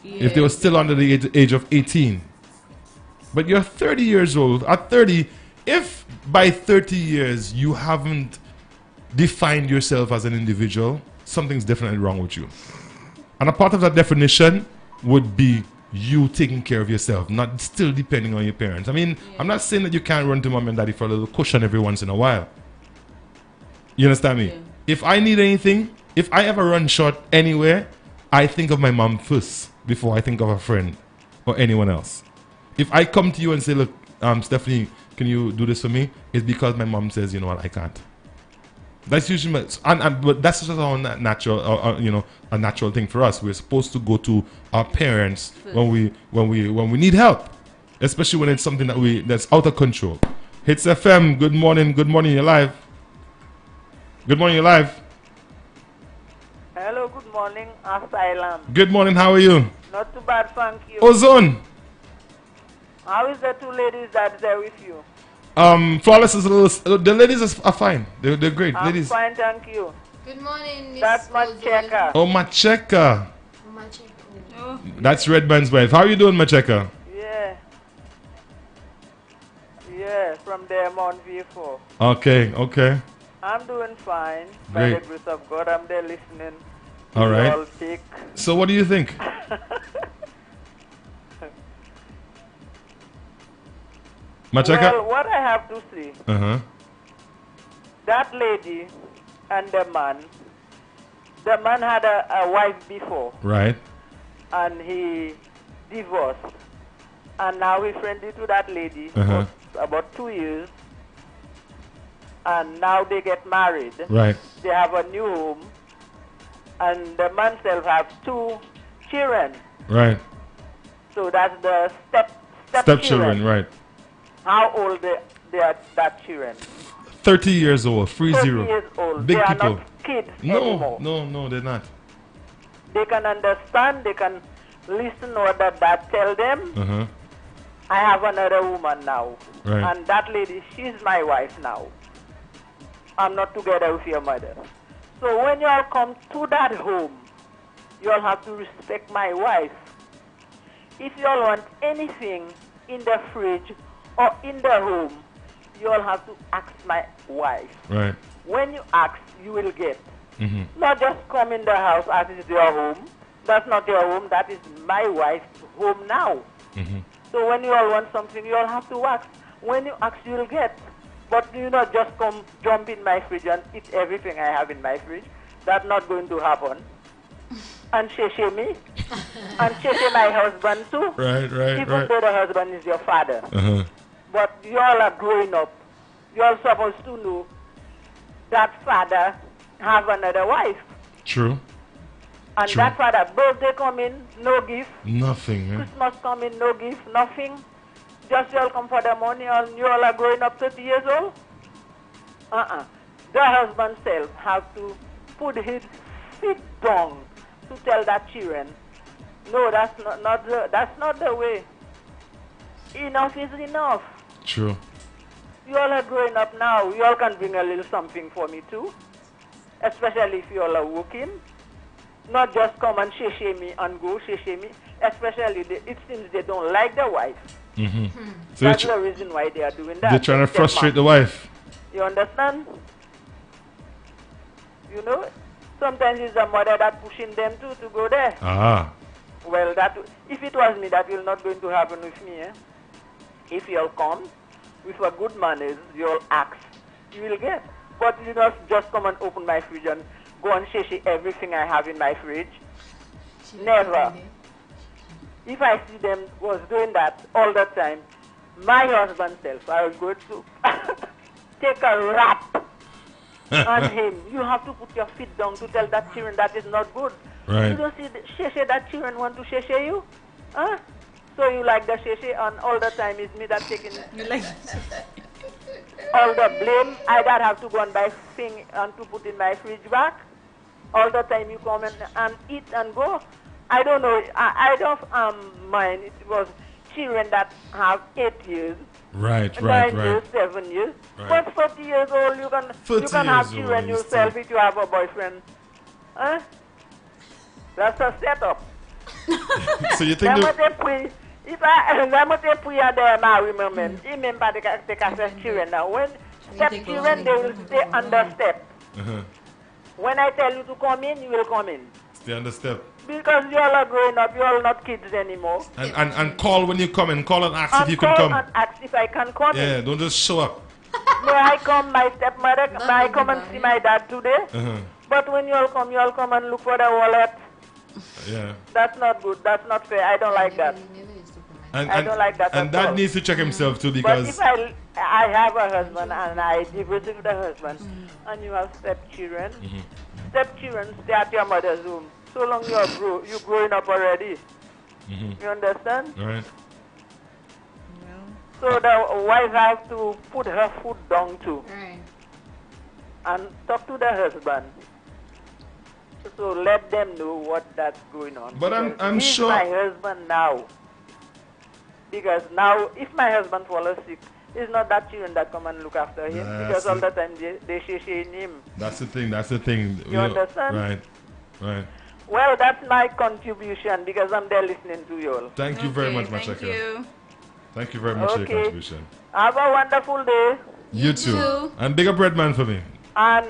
If they were still under the age of 18. But you're 30 years old. At 30, if by 30 years you haven't defined yourself as an individual, something's definitely wrong with you. And a part of that definition would be you taking care of yourself, not still depending on your parents. I mean, I'm not saying that you can't run to mom and daddy for a little cushion every once in a while. You understand me? Yeah. If I need anything, if I ever run short anywhere, I think of my mom first before I think of a friend or anyone else. If I come to you and say, look, Stephanie, can you do this for me? It's because my mom says, you know what, I can't. That's usually, but that's just our natural, a natural thing for us. We're supposed to go to our parents when we need help, especially when it's something that's out of control. Hits FM. Good morning, you're live. Good morning, you're live. Hello, good morning, Asylum. Good morning, how are you? Not too bad, thank you. Ozone. How is the two ladies that's there with you? Flawless is a little. The ladies are fine. They're great. I'm Ladies. fine, thank you. Good morning, Miss That's my Ozone. checker. Oh, Macheka. Macheka. Oh, That's Red Band's wife. How are you doing, Macheka? Yeah. Yeah, from there, Mount V4. Okay. I'm doing fine. By Great. the grace of God, I'm there listening. to All you right. all speak. So, what do you think? Macheka? Well, what I have to say, Uh-huh. that lady and the man had a wife before, Right. and he divorced. And now he's friendly to that lady Uh-huh. for about 2 years. And now they get married. Right. They have a new home. And the man self have 2 children. Right. So that's the Stepchildren, right. How old they are, that children? 30 years old, 30 years old. Big they are people. not kids No, anymore. no, they're not. They can understand, they can listen what the dad tell them. Uh-huh. I have another woman now. Right. And that lady, she's my wife now. I'm not together with your mother. So when you all come to that home, you all have to respect my wife. If you all want anything in the fridge or in the home, you all have to ask my wife. Right. When you ask, you will get. Mm-hmm. Not just come in the house as it's your home. That's not your home. That is my wife's home now. Mm-hmm. So when you all want something, you all have to ask. When you ask, you will get. But you not just come jump in my fridge and eat everything I have in my fridge. That's not going to happen. And sheshe me. And sheshe my husband too. Right, Even though the husband is your father. Uh-huh. But you all are growing up. You all supposed to know that father have another wife. True. And True. that father, birthday come in, no gift. Nothing, man. Christmas come in, no gift, nothing. Just you all come for the money and you all are growing up 30 years old. The husband self have to put his feet down to tell that children, no, that's not the way. Enough is enough. True. You all are growing up now. You all can bring a little something for me too. Especially if you all are working. Not just come and sheshe me and go sheshe me. Especially it seems they don't like the wife. Mm-hmm. So That's the reason why they are doing that. they're trying to frustrate the wife. You understand? You know, sometimes it's the mother that pushing them to go there. Ah. Well, if it was me, that will not going to happen with me. Eh? If you all come with a good manners, you all ask, you will get. But you not just come and open my fridge and go and sheshe everything I have in my fridge. Never. If I see them was doing that all the time, my husband self, I was going to take a rap on him. You have to put your feet down to tell that children that is not good. Right. You don't see the sheshe that children want to sheshe you? Huh? So you like the sheshe and all the time it's me that taking all the blame. I that have to go and buy thing and to put in my fridge back. All the time you come and eat and go. I don't know. I don't mind. It was children that have 8 years. Right. 9 years, 7 years. Right. But 40 years old, you can have children yourself if you have a boyfriend. Huh? That's a setup. So you think if I put at the marry moment, remember they can take as children now. When step children, they will stay under step. Uh-huh. When I tell you to come in, you will come in. Stay on the step. Because you all are growing up, you all not kids anymore. And call when you come in. Call and ask if you call can come. and ask if I can come in. Yeah, don't just show up. May I come, my stepmother, may I come and see my dad today? Uh-huh. But when you all come and look for the wallet. Yeah. That's not good. That's not fair. I don't like that. I don't like that And at Dad all. needs to check himself too, But because if I have a husband and I divorce with the husband and you have stepchildren, stepchildren stay at your mother's home. So long you're growing up already. You understand? right. So the wife has to put her foot down too Right. and talk to the husband. So let them know what that's going on. But I'm He's sure. my husband now. Because now, if my husband falls sick, it's not that children that come and look after him. That's Because all it. the time they shame him. That's the thing. That's the thing. You understand? Right. Well, that's my contribution because I'm there listening to you all. Thank you very much, Thank Machaka. you. Thank you very much for your Okay. contribution. Have a wonderful day. You too. too. And big up Redman for me. And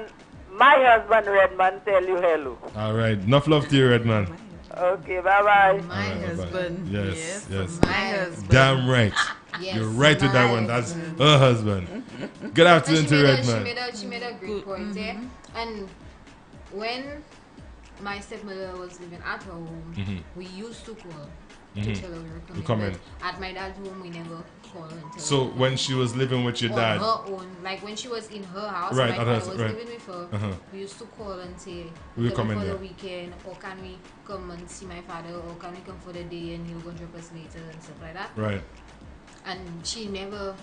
my husband, Redman, tell you hello. All right. Enough love to you, Redman. Okay, bye-bye. My Bye-bye. husband. Yes. My husband. Damn right. Yes, You're right with that my one. That's husband. her husband. Good afternoon to Redman. She made a great point there. And when my stepmother was living at her home, we used to call to tell her we were coming. But at my dad's home, we never call and tell So her. when she was living with your dad, On her own, like when she was in her house, Right, my at father her- was right. living with her, we used to call and say, We'll come in for there. the weekend, or can we come and see my father, or can we come for the day and he'll go drop us later and stuff like that. right? And she never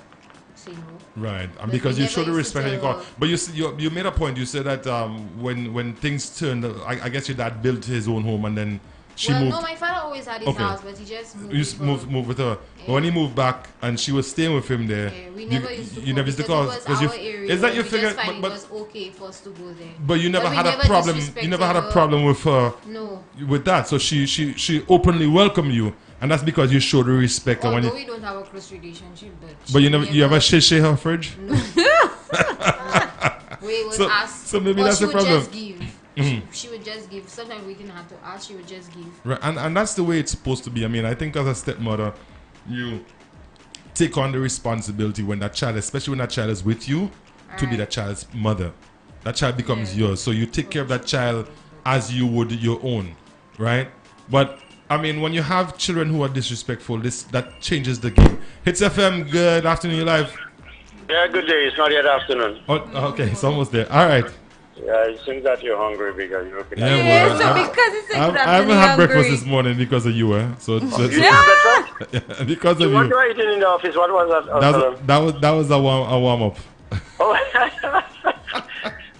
say no. Right, and But because we you show the never used to respect and you tell call. her- But you made a point. You said that when things turned, I guess your dad built his own home and then she well, moved. no, my father always had his Okay. house, but he just moved. You just moved with her. But when he moved back and she was staying with him there, Yeah, we never used to you never used to call call. because it was our you, area. is that you we figure? just find But it was okay for us to go there. but you never But we had never a problem. You never had a disrespected her. problem with her No. with that. So she openly welcomed you, and that's because you showed the respect. And when Although you, we don't have a close relationship, but you ever share her fridge? No. We would So- ask. so maybe or that's she the would problem. just give. She would just give. Sometimes we didn't have to ask. She would just give. Right, and that's the way it's supposed to be. I mean, I think as a stepmother, you take on the responsibility when that child, especially when that child is with you, to be Right. that child's mother. That child becomes yours. So you take care of that child as you would your own, right? But I mean, when you have children who are disrespectful, that changes the game. Hits FM, good afternoon, you live. Yeah, good day. It's not yet afternoon. Oh, okay, it's almost there. All right. Yeah, it seems that you're hungry because you're looking Yeah, at Yeah, well, so I'm- because it's like I haven't had breakfast this morning because of you, so Yeah. because of What you. were you eating in the office? What was that? That was a warm up. Oh,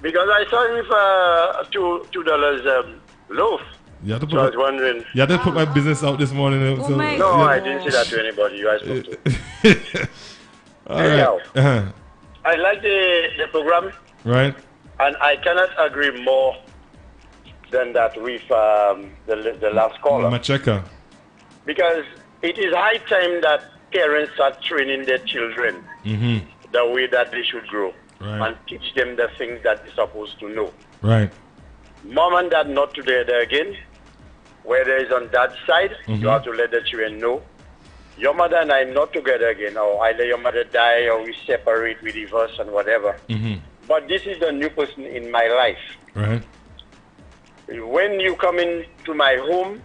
because I saw you for $2 loaf. You had to So I was put, wondering. you had to put my business out this morning. Oh my No, God. I didn't say that to anybody. You guys spoke to. All Anyhow. right. Uh-huh. I like the program, Right. and I cannot agree more than that with the last caller. Macheka. Because it is high time that parents start training their children the way that they should grow Right. and teach them the things that they're supposed to know. Right. Mom and dad not together again. Whether it's on that side, you have to let the children know. Your mother and I not together again, or either your mother die or we separate, we divorce and whatever. But this is the new person in my life. Right. When you come into my home,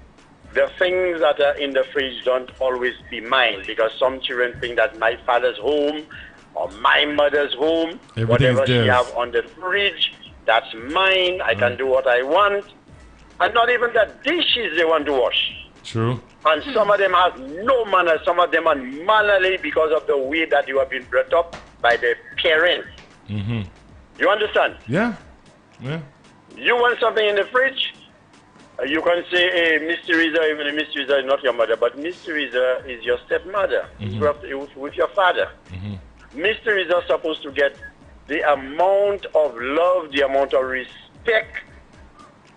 the things that are in the fridge don't always be mine, because some children think that my father's home or my mother's home, Everything whatever is she theirs. have on the fridge, that's mine. I can do what I want. And not even the dishes they want to wash. True. And some of them have no manners. Some of them are mannerly because of the way that you have been brought up by their parents. You understand? Yeah. Yeah. You want something in the fridge, you can say, hey, Miss Teresa, even if Miss Teresa is not your mother, but Miss Teresa is your stepmother with your father. Miss Teresa is supposed to get the amount of love, the amount of respect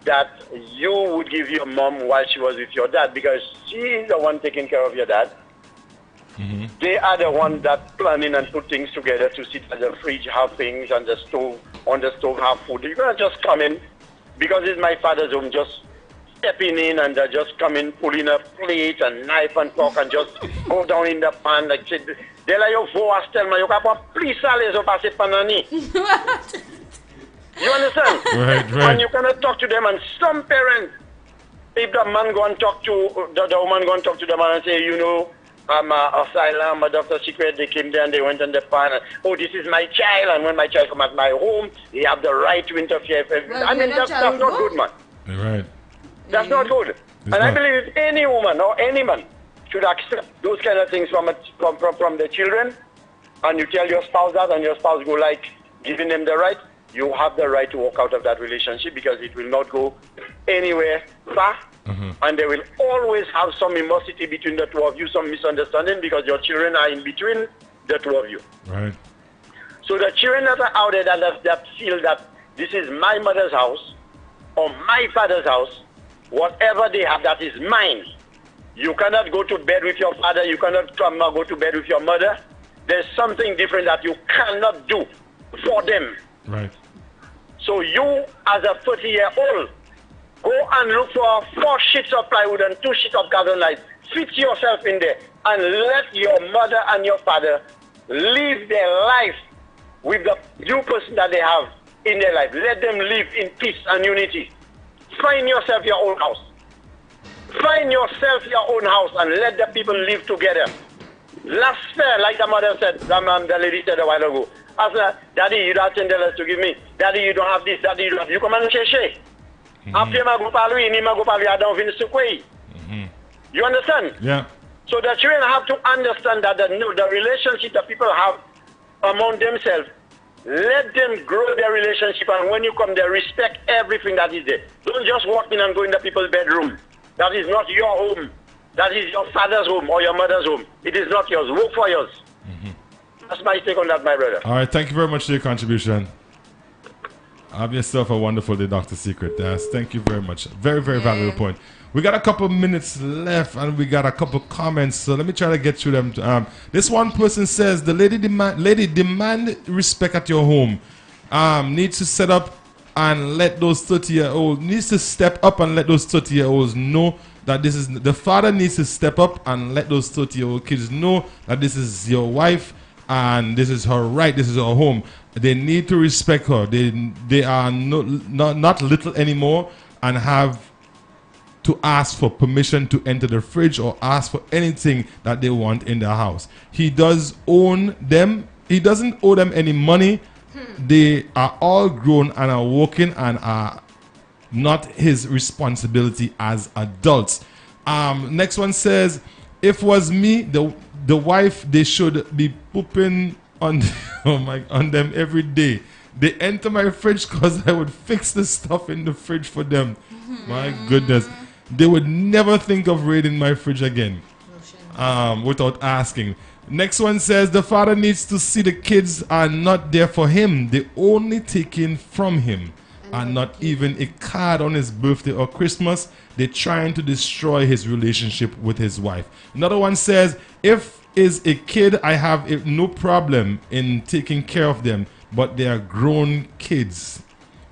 that you would give your mom while she was with your dad, because she is the one taking care of your dad. They are the ones that planning and put things together to sit at the fridge, have things on the stove, have food. You cannot just come in, because it's my father's home, just stepping in and just come in, pulling a plate and knife and fork and just go down in the pan. Like, dès là, yo faut tellement, yo capable plus ça les ont passé pendant ni. You understand? Right. And Right. you cannot talk to them. And some parents, if the man go and talk to the woman, go and talk to the man and say, you know, I'm asylum, a doctor secret. They came there and they went in the pan. And, oh, this is my child. And when my child come at my home, they have the right to interfere. Well, I mean, you're not that's not child, good, man. Right. That's not good. And I not. believe any woman or any man should accept those kind of things from the children. And you tell your spouse that, and your spouse go like giving them the right. You have the right to walk out of that relationship, because it will not go anywhere far. And there will always have some animosity between the two of you, some misunderstanding, because your children are in between the two of you. Right. So the children that are out there that feel that this is my mother's house or my father's house, whatever they have, that is mine. You cannot go to bed with your father. You cannot go to bed with your mother. There's something different that you cannot do for them. Right. So you, as a 30-year-old, go and look for 4 sheets of plywood and 2 sheets of galvanized. Fit yourself in there and let your mother and your father live their life with the new person that they have in their life. Let them live in peace and unity. Find yourself your own house. Find yourself your own house and let the people live together. Last fair, like the mother said, the lady said a while ago, I said, Daddy, you don't have $10 to give me. Daddy, you don't have this. Daddy, you don't have. You come and chercher. Après, ma go pas lui, ni ma go pas lui, I don't finish to quay. You understand? Yeah. So the children have to understand that the relationship that people have among themselves, let them grow their relationship, and when you come there, respect everything that is there. Don't just walk in and go in the people's bedroom. That is not your home. That is your father's home or your mother's home. It is not yours. Work for yours. That's my take on that, my brother. All right, thank you very much for your contribution. Have yourself a wonderful day, Dr. Secret. Yes, thank you very much. Very, very valuable point. We got a couple minutes left, and we got a couple comments, so let me try to get through them. This one person says, the lady demand respect at your home. Needs to set up and let those 30-year-olds, needs to step up and let those 30-year-olds know that this is, the father needs to step up and let those 30-year-old kids know that this is your wife and this is her right, this is her home. They need to respect her. They are not little anymore and have to ask for permission to enter the fridge or ask for anything that they want in their house. He does own them. He doesn't owe them any money. They are all grown and are working and are not his responsibility as adults. Next one says, if it was me, the wife, they should be pooping on on them every day. They enter my fridge because I would fix the stuff in the fridge for them. My goodness. They would never think of raiding my fridge again without asking. Next one says, the father needs to see the kids are not there for him. They only taken from him. And not even a card on his birthday or Christmas. They're trying to destroy his relationship with his wife. Another one says, if is a kid, I have no problem in taking care of them, but they are grown kids.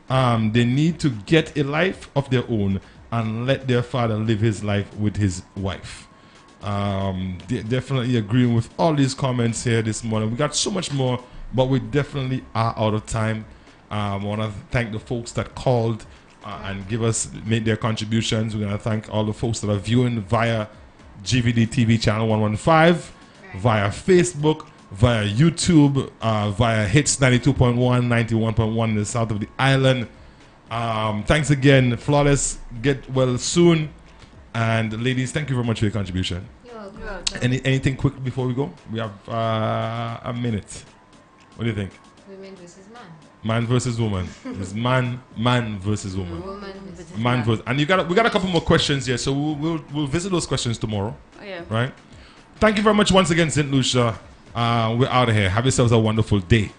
They need to get a life of their own and let their father live his life with his wife. Definitely agreeing with all these comments here this morning. We got so much more, but we definitely are out of time. I want to thank the folks that called and made their contributions. We're going to thank all the folks that are viewing via GVD TV channel 115, via Facebook, via YouTube, via Hits 92.1, 91.1 in the south of the island. Thanks again, Flawless. Get well soon. And ladies, thank you very much for your contribution. You're welcome. Anything quick before we go? We have a minute. What do you think? Women versus man. Man versus woman. It's man versus woman. Woman versus Man versus. And we got a couple more questions here, so we'll visit those questions tomorrow. Oh, yeah. Right? Thank you very much once again, St. Lucia. We're out of here. Have yourselves a wonderful day.